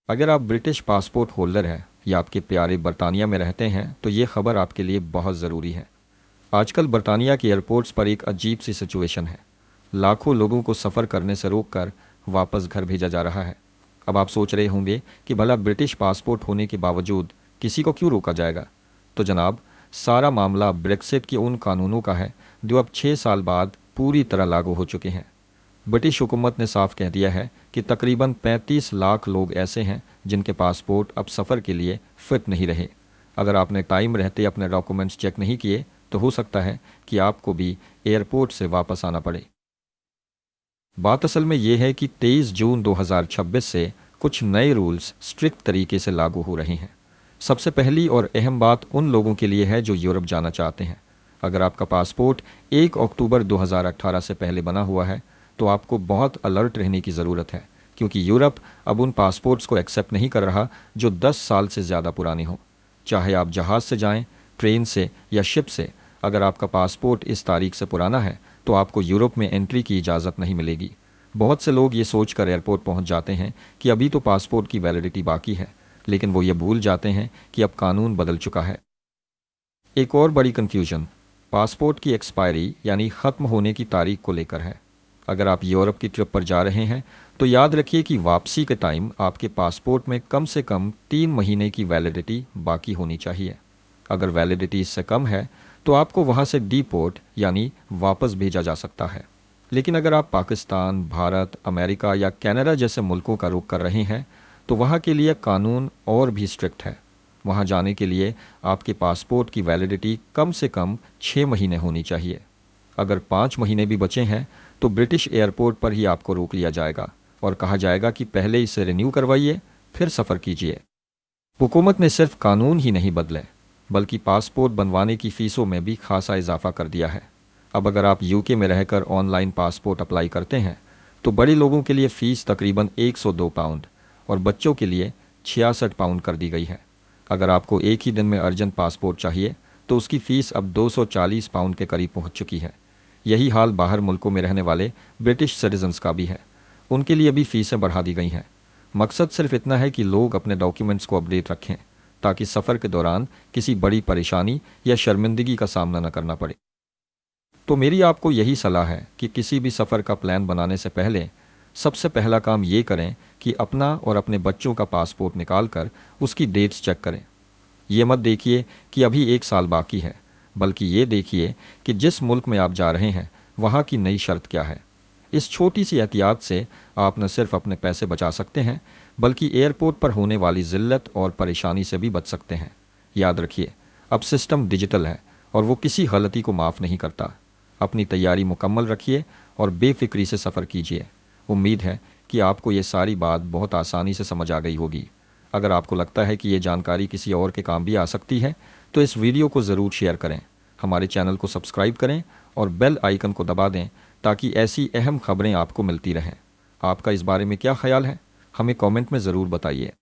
अगर आप British passport holder हैं या आपके प्यारे बरतानिया में रहते हैं तो ये खबर आपके लिए बहुत ज़रूरी है। आजकल बरतानिया के एयरपोर्ट्स पर एक अजीब सी सिचुएशन है। लाखों लोगों को सफ़र करने से रोककर वापस घर भेजा जा रहा है। अब आप सोच रहे होंगे कि भला ब्रिटिश पासपोर्ट होने के बावजूद किसी को क्यों रोका जाएगा। तो जनाब, सारा मामला ब्रेक्सिट के उन कानूनों का है जो अब 6 साल बाद पूरी तरह लागू हो चुके हैं। ब्रिटिश हुकूमत ने साफ कह दिया है कि तकरीबन 35 लाख लोग ऐसे हैं जिनके पासपोर्ट अब सफ़र के लिए फ़िट नहीं रहे। अगर आपने टाइम रहते अपने डॉक्यूमेंट्स चेक नहीं किए तो हो सकता है कि आपको भी एयरपोर्ट से वापस आना पड़े। बात असल में ये है कि 23 जून 2026 से कुछ नए रूल्स स्ट्रिक्ट तरीके से लागू हो रहे हैं। सबसे पहली और अहम बात उन लोगों के लिए है जो यूरोप जाना चाहते हैं। अगर आपका पासपोर्ट 1 अक्टूबर 2018 से पहले बना हुआ है तो आपको बहुत अलर्ट रहने की ज़रूरत है, क्योंकि यूरोप अब उन पासपोर्ट्स को एक्सेप्ट नहीं कर रहा जो 10 साल से ज़्यादा पुराने हों। चाहे आप जहाज़ से जाएं, ट्रेन से या शिप से, अगर आपका पासपोर्ट इस तारीख से पुराना है तो आपको यूरोप में एंट्री की इजाज़त नहीं मिलेगी। बहुत से लोग ये सोचकर एयरपोर्ट पहुंच जाते हैं कि अभी तो पासपोर्ट की वैलिडिटी बाकी है, लेकिन वो ये भूल जाते हैं कि अब कानून बदल चुका है। एक और बड़ी कन्फ्यूजन पासपोर्ट की एक्सपायरी यानी ख़त्म होने की तारीख को लेकर है। अगर आप यूरोप की ट्रिप पर जा रहे हैं तो याद रखिए कि वापसी के टाइम आपके पासपोर्ट में कम से कम 3 महीने की वैलिडिटी बाकी होनी चाहिए। अगर वैलिडिटी इससे कम है तो आपको वहां से डीपोर्ट यानी वापस भेजा जा सकता है। लेकिन अगर आप पाकिस्तान, भारत, अमेरिका या कनाडा जैसे मुल्कों का रुख कर रहे हैं तो वहाँ के लिए कानून और भी स्ट्रिक्ट है। वहाँ जाने के लिए आपके पासपोर्ट की वैलिडिटी कम से कम 6 महीने होनी चाहिए। अगर 5 महीने भी बचे हैं तो ब्रिटिश एयरपोर्ट पर ही आपको रोक लिया जाएगा और कहा जाएगा कि पहले इसे रिन्यू करवाइए, फिर सफ़र कीजिए। हुकूमत ने सिर्फ कानून ही नहीं बदले बल्कि पासपोर्ट बनवाने की फ़ीसों में भी खासा इजाफा कर दिया है। अब अगर आप यूके में रहकर ऑनलाइन पासपोर्ट अप्लाई करते हैं तो बड़े लोगों के लिए फ़ीस तकरीबन 102 पाउंड और बच्चों के लिए 66 पाउंड कर दी गई है। अगर आपको एक ही दिन में अर्जेंट पासपोर्ट चाहिए तो उसकी फ़ीस अब 240 पाउंड के करीब पहुंच चुकी है। यही हाल बाहर मुल्कों में रहने वाले ब्रिटिश सिटीजन्स का भी है। उनके लिए भी फ़ीसें बढ़ा दी गई हैं। मकसद सिर्फ इतना है कि लोग अपने डॉक्यूमेंट्स को अपडेट रखें ताकि सफ़र के दौरान किसी बड़ी परेशानी या शर्मिंदगी का सामना न करना पड़े। तो मेरी आपको यही सलाह है कि किसी भी सफ़र का प्लान बनाने से पहले सबसे पहला काम ये करें कि अपना और अपने बच्चों का पासपोर्ट निकाल कर उसकी डेट्स चेक करें। ये मत देखिए कि अभी 1 साल बाकी है, बल्कि ये देखिए कि जिस मुल्क में आप जा रहे हैं वहाँ की नई शर्त क्या है। इस छोटी सी एहतियात से आप न सिर्फ अपने पैसे बचा सकते हैं बल्कि एयरपोर्ट पर होने वाली ज़िल्लत और परेशानी से भी बच सकते हैं। याद रखिए, अब सिस्टम डिजिटल है और वो किसी गलती को माफ़ नहीं करता। अपनी तैयारी मुकम्मल रखिए और बेफिक्री से सफ़र कीजिए। उम्मीद है कि आपको ये सारी बात बहुत आसानी से समझ आ गई होगी। अगर आपको लगता है कि ये जानकारी किसी और के काम भी आ सकती है तो इस वीडियो को ज़रूर शेयर करें, हमारे चैनल को सब्सक्राइब करें और बेल आइकन को दबा दें ताकि ऐसी अहम खबरें आपको मिलती रहें। आपका इस बारे में क्या ख्याल है, हमें कमेंट में ज़रूर बताइए।